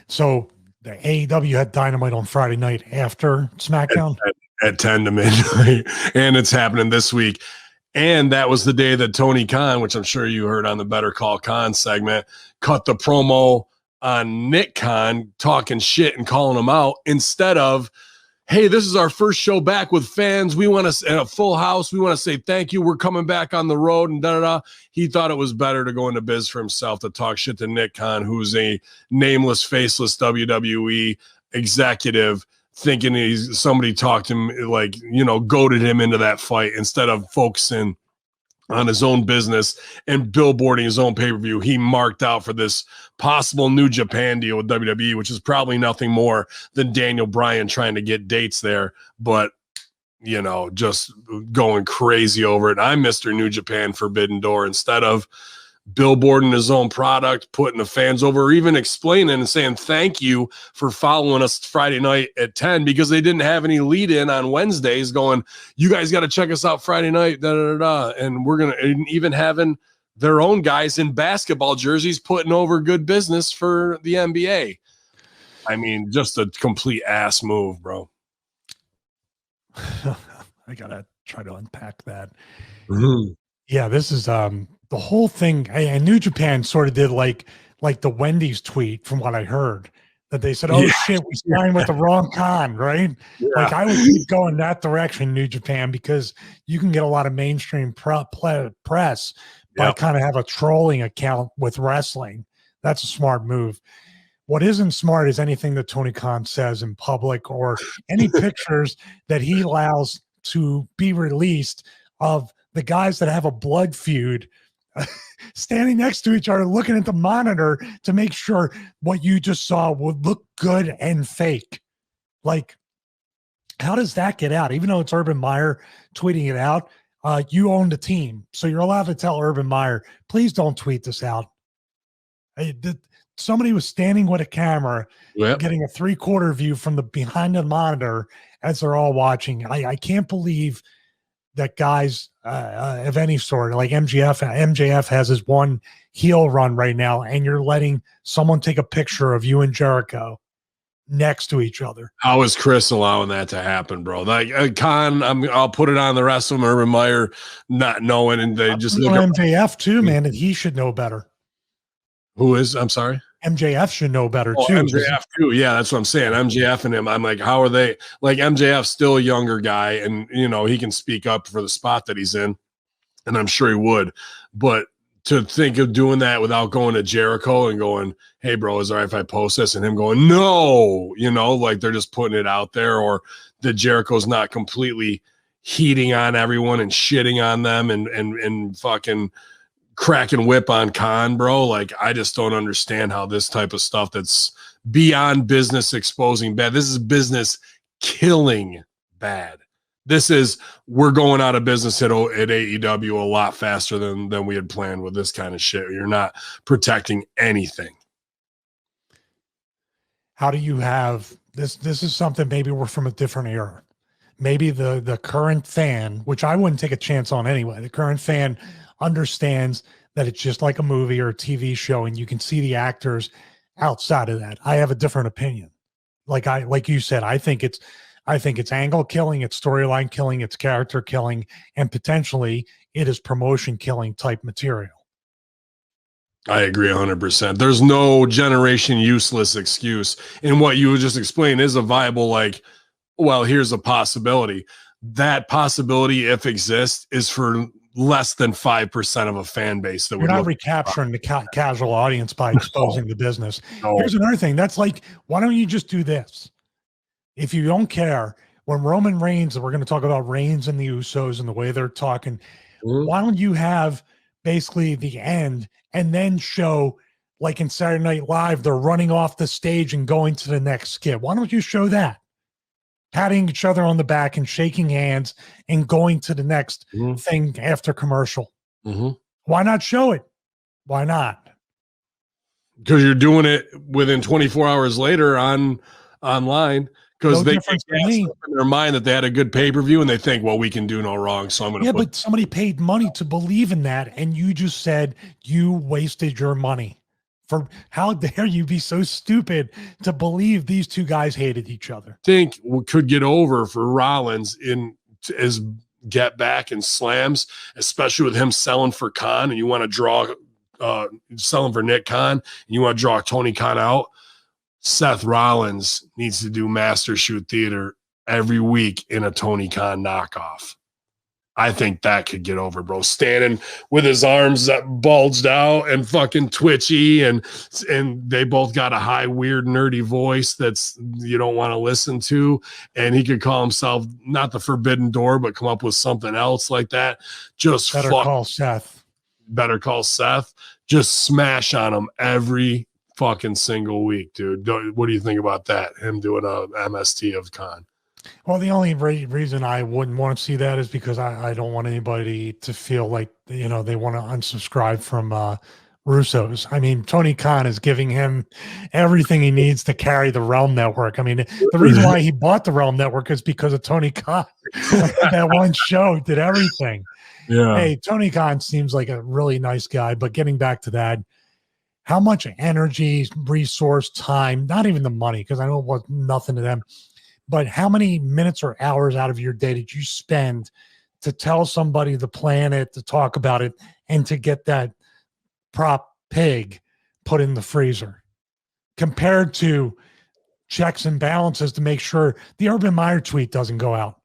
So the AEW had Dynamite on Friday night after SmackDown at 10 to midnight, and it's happening this week. And that was the day that Tony Khan, which I'm sure you heard on the Better Call Khan segment, cut the promo on Nick Khan talking shit and calling him out instead of, hey, this is our first show back with fans. We want to, in a full house. We want to say thank you. We're coming back on the road and da-da-da. He thought it was better to go into biz for himself to talk shit to Nick Khan, who's a nameless, faceless WWE executive, thinking he's somebody talked him, like, goaded him into that fight instead of focusing on his own business and billboarding his own pay-per-view. He marked out for this possible New Japan deal with WWE, which is probably nothing more than Daniel Bryan trying to get dates there, but just going crazy over it. I'm Mr. New Japan Forbidden Door instead of billboarding his own product, putting the fans over, or even explaining and saying thank you for following us Friday night at 10, because they didn't have any lead in on Wednesdays going, you guys got to check us out Friday night, and we're going to, even having their own guys in basketball jerseys putting over good business for the NBA. I mean, just a complete ass move, bro. I gotta try to unpack that. Mm-hmm. Yeah, this is the whole thing. And New Japan sort of did like the Wendy's tweet, from what I heard, that they said, "Oh shit, we signed with the wrong con," right? Yeah. Like, I would keep going that direction, New Japan, because you can get a lot of mainstream press by kind of have a trolling account with wrestling. That's a smart move. What isn't smart is anything that Tony Khan says in public, or any pictures that he allows to be released of the guys that have a blood feud standing next to each other, looking at the monitor to make sure what you just saw would look good and fake. Like, how does that get out? Even though it's Urban Meyer tweeting it out, you own the team, so you're allowed to tell Urban Meyer, please don't tweet this out. Somebody was standing with a camera, getting a 3/4 view from the behind the monitor as they're all watching. I can't believe that guys of any sort, like MJF has his one heel run right now, and you're letting someone take a picture of you and Jericho next to each other. How is Chris allowing that to happen, bro? Like, Khan, I'll put it on the rest of them. Urban Meyer not knowing, and they just look at MJF too, man, and he should know better. Who is? I'm sorry. MJF should know better too. MJF too. Yeah, that's what I'm saying. MJF and him. I'm like, how are they? Like, MJF's still a younger guy, and he can speak up for the spot that he's in, and I'm sure he would. But to think of doing that without going to Jericho and going, "Hey, bro, is it all right if I post this?" and him going, "No," like they're just putting it out there, or that Jericho's not completely heating on everyone and shitting on them and fucking cracking whip on Khan, bro. Like, I just don't understand how this type of stuff that's beyond business exposing bad. This is business killing bad. This is, we're going out of business at AEW a lot faster than we had planned with this kind of shit. You're not protecting anything. How do you have this? This is something, maybe we're from a different era. Maybe the current fan, which I wouldn't take a chance on anyway, the current fan understands that it's just like a movie or a TV show, and you can see the actors outside of that. I have a different opinion. Like you said, I think it's angle killing, it's storyline killing, it's character killing, and potentially it is promotion killing type material. I agree 100%. There's no generation useless excuse. And what you just explained is a viable, like, well, here's a possibility. That possibility, if exists, is for less than 5% of a fan base. That you're not recapturing the casual audience by exposing the business. No. Here's another thing. That's like, why don't you just do this? If you don't care, when Roman Reigns, we're going to talk about Reigns and the Usos and the way they're talking, why don't you have basically the end and then show, like in Saturday Night Live, they're running off the stage and going to the next skit? Why don't you show that? Patting each other on the back and shaking hands and going to the next thing after commercial. Why not show it? Why not? Because you're doing it within 24 hours later online. Because they think in their mind that they had a good pay-per-view, and they think, well, we can do no wrong, so I'm going to but somebody paid money to believe in that, and you just said you wasted your money For how dare you be so stupid to believe these two guys hated each other? Think what could get over for Rollins in his get back and slams, especially with him selling for Khan, and you want to draw selling for Nick Khan, and you want to draw Tony Khan out. Seth Rollins needs to do Master Shoot Theater every week in a Tony Khan knockoff. I think that could get over, bro. Standing with his arms bulged out and fucking twitchy, and they both got a high, weird, nerdy voice that's you don't want to listen to. And he could call himself not the Forbidden Door, but come up with something else like that. Just Better call Seth. Better call Seth. Just smash on him every fucking single week, dude. What do you think about that? Him doing a MST of Khan? Well, the only reason I wouldn't want to see that is because I don't want anybody to feel like, they want to unsubscribe from Russo's. I mean, Tony Khan is giving him everything he needs to carry the Realm Network. I mean, the reason why he bought the Realm Network is because of Tony Khan. That one show did everything. Yeah. Hey, Tony Khan seems like a really nice guy, but getting back to that, how much energy, resource, time, not even the money, because I know it was nothing to them, but how many minutes or hours out of your day did you spend to tell somebody the planet, to talk about it, and to get that prop pig put in the freezer, compared to checks and balances to make sure the Urban Meyer tweet doesn't go out?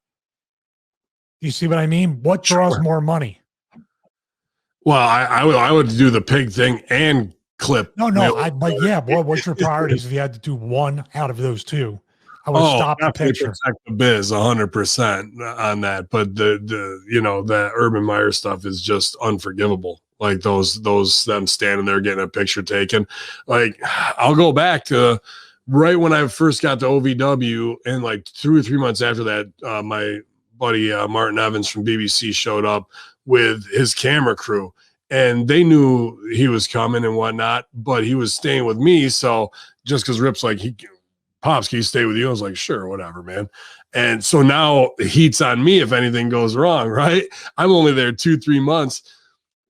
You see what I mean? What draws more money? Well, I would do the pig thing and clip. But yeah, what's your priorities if you had to do one out of those two? I would stop the picture. Protect the biz 100% on that. But the Urban Meyer stuff is just unforgivable. Like them standing there getting a picture taken. Like, I'll go back to right when I first got to OVW, and like 2 or 3 months after that, my buddy Martin Evans from BBC showed up with his camera crew, and they knew he was coming and whatnot, but he was staying with me. So just because Rip's like, Pops, can you stay with you? I was like, sure, whatever, man. And so now heat's on me if anything goes wrong, right? I'm only there 2-3 months.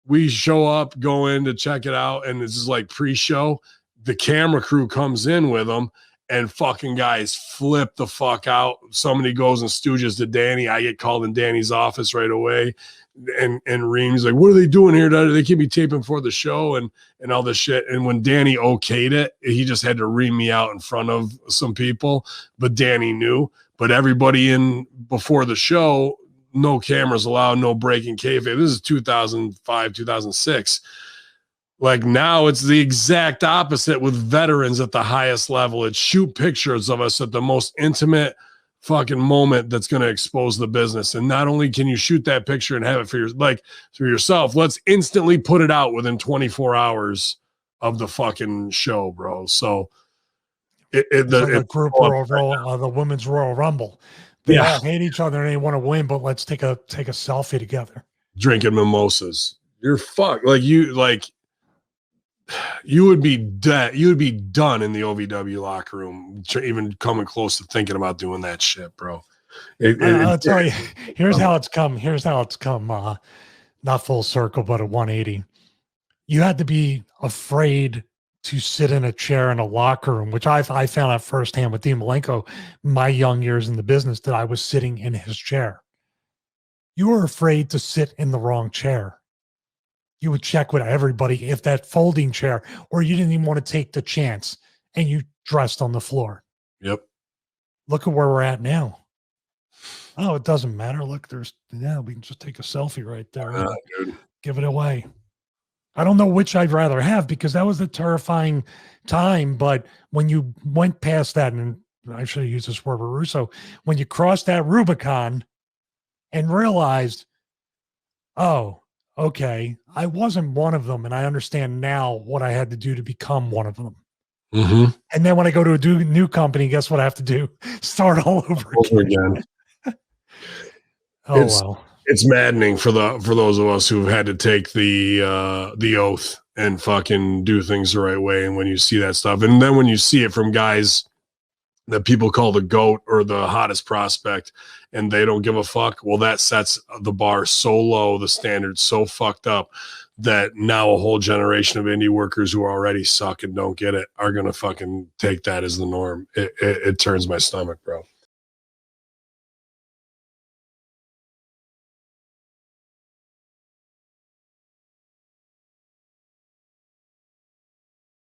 We show up, go in to check it out, and this is like pre-show. The camera crew comes in with them, and fucking guys flip the fuck out. Somebody goes and stooges to Danny. I get called in Danny's office right away. And Reem's like, what are they doing here? They can't be taping for the show and all this shit. And when Danny okayed it, he just had to ream me out in front of some people. But Danny knew. But everybody in before the show, no cameras allowed, no breaking kayfabe. This is 2005, 2006. Like now it's the exact opposite with veterans at the highest level. It's shoot pictures of us at the most intimate fucking moment that's going to expose the business. And not only can you shoot that picture and have it for yourself, let's instantly put it out within 24 hours of the fucking show, bro. So the Women's Royal Rumble. They all hate each other and they want to win, but let's take a selfie together. Drinking mimosas. You're fucked. You would be dead. You would be done in the OVW locker room, even coming close to thinking about doing that shit, bro. I'll tell you, here's how it's come. Not full circle, but a 180. You had to be afraid to sit in a chair in a locker room, which I found out firsthand with Dean Malenko, my young years in the business, that I was sitting in his chair. You were afraid to sit in the wrong chair. You would check with everybody if that folding chair, or you didn't even want to take the chance, and you dressed on the floor. Yep. Look at where we're at now. Oh, it doesn't matter. Look, we can just take a selfie right there. Give it away. I don't know which I'd rather have, because that was a terrifying time. But when you went past that, and I should have used this word with Russo, when you crossed that Rubicon and realized, oh, okay, I wasn't one of them, and I understand now what I had to do to become one of them. Mm-hmm. And then when I go to a new company, guess what I have to do? Start all over again. It's maddening for those of us who've had to take the oath and fucking do things the right way. And when you see that stuff, and then when you see it from guys that people call the GOAT or the hottest prospect, and they don't give a fuck, well, that sets the bar so low, the standard so fucked up, that now a whole generation of indie workers who already suck and don't get it are going to fucking take that as the norm. It turns my stomach, bro.